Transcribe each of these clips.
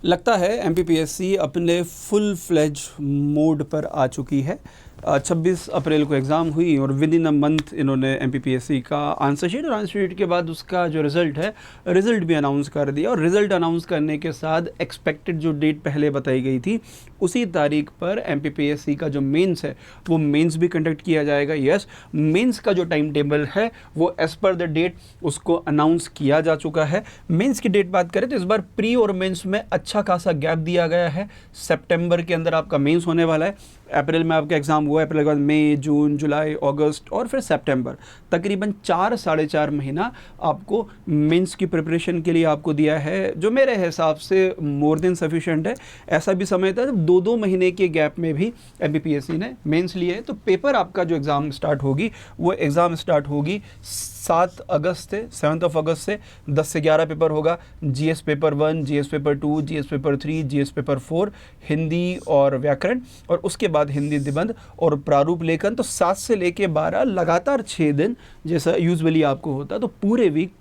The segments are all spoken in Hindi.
लगता है एमपीपीएससी अपने फुल फ्लेज मोड पर आ चुकी है। 26 अप्रैल को एग्ज़ाम हुई और विद इन अ मंथ इन्होंने एमपीपीएससी का आंसर शीट के बाद उसका जो रिज़ल्ट है, रिज़ल्ट भी अनाउंस कर दिया। और रिज़ल्ट अनाउंस करने के साथ एक्सपेक्टेड जो डेट पहले बताई गई थी उसी तारीख पर एमपीपीएससी का जो मेंस है वो मेंस भी कंडक्ट किया जाएगा। यस, मेंस का जो टाइम टेबल है वो एज़ पर द डेट उसको अनाउंस किया जा चुका है। मेंस की डेट बात करें तो इस बार प्री और मेंस में अच्छा खासा गैप दिया गया है। सितंबर के अंदर आपका मेंस होने वाला है, अप्रैल में आपका एग्ज़ाम हुआ, अप्रैल के बाद मई, जून, जुलाई, अगस्त और फिर सितंबर, तकरीबन 4-4.5 महीना आपको मेंस की प्रिपरेशन के लिए आपको दिया है, जो मेरे हिसाब से मोर देन सफिशिएंट है। ऐसा भी समय था जब 2-2 महीने के गैप में भी एमपीपीएससी ने मेंस लिए है। तो पेपर आपका जो एग्ज़ाम स्टार्ट होगी वो एग्ज़ाम स्टार्ट होगी 7 अगस्त से, 7 अगस्त से 10 से 11 पेपर होगा। GS paper 1, GS paper 2, GS paper 3, GS paper 4, Hindi और व्याकरण, और उसके बाद हिंदी निबंध और प्रारूप लेखन। तो 7 से लेके 12 लगातार 6 दिन जैसा यूजुअली आपको होता है। तो पूरे वीक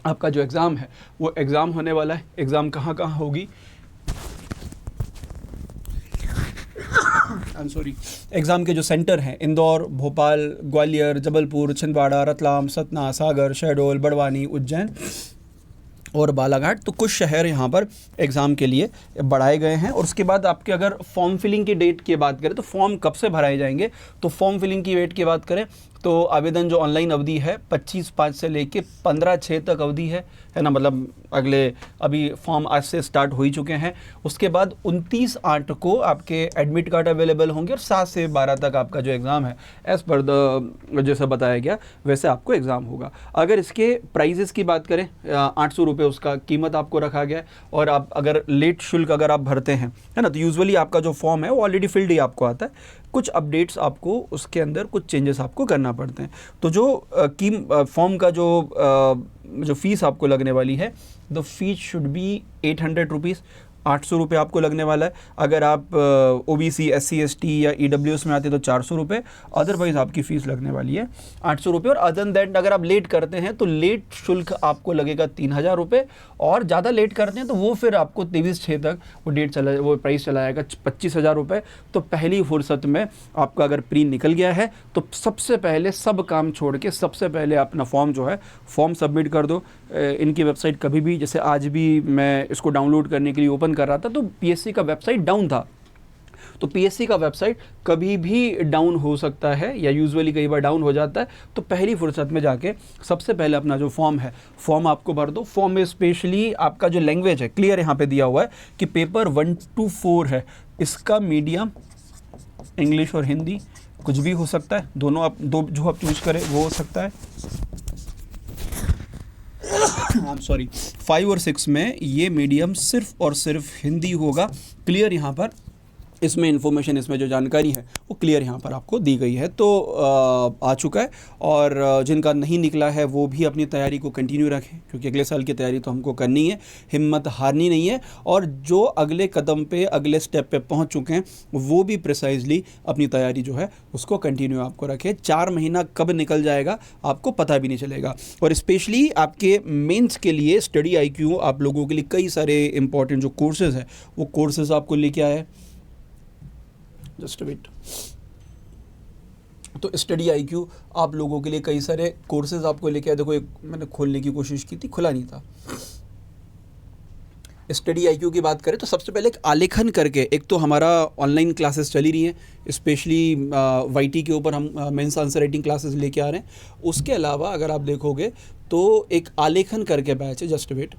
आपका जो एग्ज़ाम है वो एग्ज़ाम होने वाला है। एग्ज़ाम कहाँ कहाँ होगी, आई एम सॉरी, एग्ज़ाम के जो सेंटर हैं इंदौर, भोपाल, ग्वालियर, जबलपुर, छिंदवाड़ा, रतलाम, सतना, सागर, शहडोल, बड़वानी, उज्जैन और बालाघाट, तो कुछ शहर यहाँ पर एग्ज़ाम के लिए बढ़ाए गए हैं। और उसके बाद आपके अगर फॉर्म फिलिंग की डेट की बात करें तो फॉर्म कब से भराए जाएंगे, तो फॉर्म फिलिंग की डेट की बात करें तो आवेदन जो ऑनलाइन अवधि है 25/5 से लेके 15/6 तक अवधि है ना, मतलब अगले अभी फॉर्म आज से स्टार्ट हो ही चुके हैं। उसके बाद 29/8 को आपके एडमिट कार्ड अवेलेबल होंगे और 7 से 12 तक आपका जो एग्ज़ाम है एज़ पर द जैसा बताया गया वैसे आपको एग्ज़ाम होगा। अगर इसके प्राइजेस की बात करें 800 रुपये उसका कीमत आपको रखा गया है। और आप अगर लेट शुल्क अगर आप भरते हैं है ना, तो यूजुअली आपका जो फॉर्म है वो ऑलरेडी फिल्ड ही आपको आता है, कुछ अपडेट्स आपको उसके अंदर कुछ चेंजेस आपको करना पड़ते हैं। तो जो फॉर्म का जो फीस आपको लगने वाली है, the fees should be 800 rupees, 800 रुपये आपको लगने वाला है। अगर आप ओबीसी, एससी, एसटी या ईडब्ल्यूएस में आते हैं तो 400 रुपये, अदरवाइज़ आपकी फ़ीस लगने वाली है 800 रुपये। और अदर दैट अगर आप लेट करते हैं तो लेट शुल्क आपको लगेगा 3000 रुपये, और ज़्यादा लेट करते हैं तो वो फिर आपको 23/6 तक वो प्राइस चला जाएगा 25,000 रुपये। तो पहली फुर्सत में आपका अगर प्री निकल गया है तो सबसे पहले सब काम छोड़ के सबसे पहले अपना फॉर्म जो है फॉर्म सबमिट कर दो। इनकी वेबसाइट कभी भी, जैसे आज भी मैं इसको डाउनलोड करने के लिए ओपन कर रहा था तो पीएससी का वेबसाइट डाउन था। तो पीएससी का वेबसाइट कभी भी डाउन हो सकता है या यूजुअली कई बार डाउन हो जाता है। तो पहली फुर्सत में जाके सबसे पहले अपना जो फॉर्म है फॉर्म आपको भर दो। फॉर्म में स्पेशली आपका जो लैंग्वेज है क्लियर यहाँ पे दिया हुआ है कि पेपर 1 to 4 है, इसका मीडियम इंग्लिश और हिंदी कुछ भी हो सकता है, दोनों आप जो आप चूज करें वो हो सकता है। आई एम सॉरी, 5 और 6 में ये मीडियम सिर्फ और सिर्फ हिंदी होगा। क्लियर यहाँ पर इसमें इन्फॉर्मेशन, इसमें जो जानकारी है वो क्लियर यहाँ पर आपको दी गई है। तो आ चुका है। और जिनका नहीं निकला है वो भी अपनी तैयारी को कंटिन्यू रखें, क्योंकि अगले साल की तैयारी तो हमको करनी है, हिम्मत हारनी नहीं है। और जो अगले कदम पे, अगले स्टेप पे पहुँच चुके हैं वो भी प्रिसाइजली अपनी तैयारी जो है उसको कंटिन्यू आपको रखें। 4 महीना कब निकल जाएगा आपको पता भी नहीं चलेगा। और स्पेशली आपके मेंस के लिए स्टडी IQ आप लोगों के लिए कई सारे इंपॉर्टेंट जो कोर्सेज़ है वो कोर्सेज़ आपको लेके आए, जस्ट वेट। तो स्टडी IQ आप लोगों के लिए कई सारे कोर्सेज आपको लेके आए। देखो, एक मैंने खोलने की कोशिश की थी, खुला नहीं था। स्टडी IQ की बात करें तो सबसे पहले एक आलेखन करके, एक तो हमारा ऑनलाइन क्लासेस चली रही हैं, स्पेशली YT के ऊपर हम मेंस आंसर राइटिंग क्लासेस लेके आ रहे हैं। उसके अलावा अगर आप देखोगे तो एक आलेखन करके बैच है, just wait.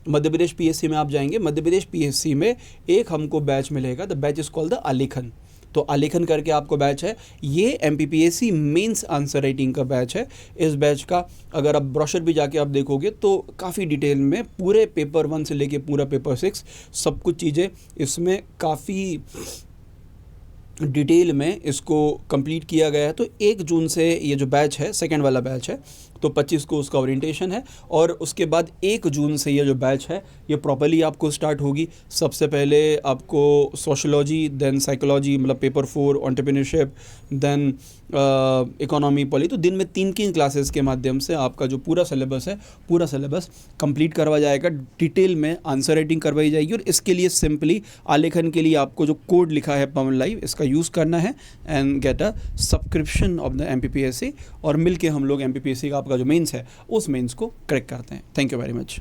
Madhya Pradesh PSC में आप जाएंगे, मध्य प्रदेश PSC में एक हमको बैच मिलेगा, the batch is called the आलेखन। तो आलेखन करके आपको बैच है, ये MPPSC मेंस आंसर राइटिंग का बैच है। इस बैच का अगर आप ब्रोशर भी जाके आप देखोगे तो काफ़ी डिटेल में पूरे पेपर 1 से लेके पूरा पेपर 6 सब कुछ चीज़ें इसमें काफ़ी डिटेल में इसको कंप्लीट किया गया है। तो 1 जून से ये जो बैच है, सेकंड वाला बैच है, तो 25 को उसका ओरिएंटेशन है, और उसके बाद 1 जून से ये जो बैच है ये प्रॉपर्ली आपको स्टार्ट होगी। सबसे पहले आपको सोशोलॉजी, देन साइकोलॉजी मतलब paper 4, entrepreneurship, then economy, poly, तो दिन में 3 क्लासेस के माध्यम से आपका जो पूरा सिलेबस है, पूरा सिलेबस कंप्लीट करवाया जाएगा। डिटेल में आंसर राइटिंग करवाई जाएगी, और इसके लिए सिंपली आलेखन के लिए आपको जो कोड लिखा है पवन लाइव, इसका यूज़ करना है and get a subscription of the MPPSC, और मिल के हम लोग MPPSC का आपका जो मेंस है उस मेंस को क्रैक करते हैं। Thank you very much.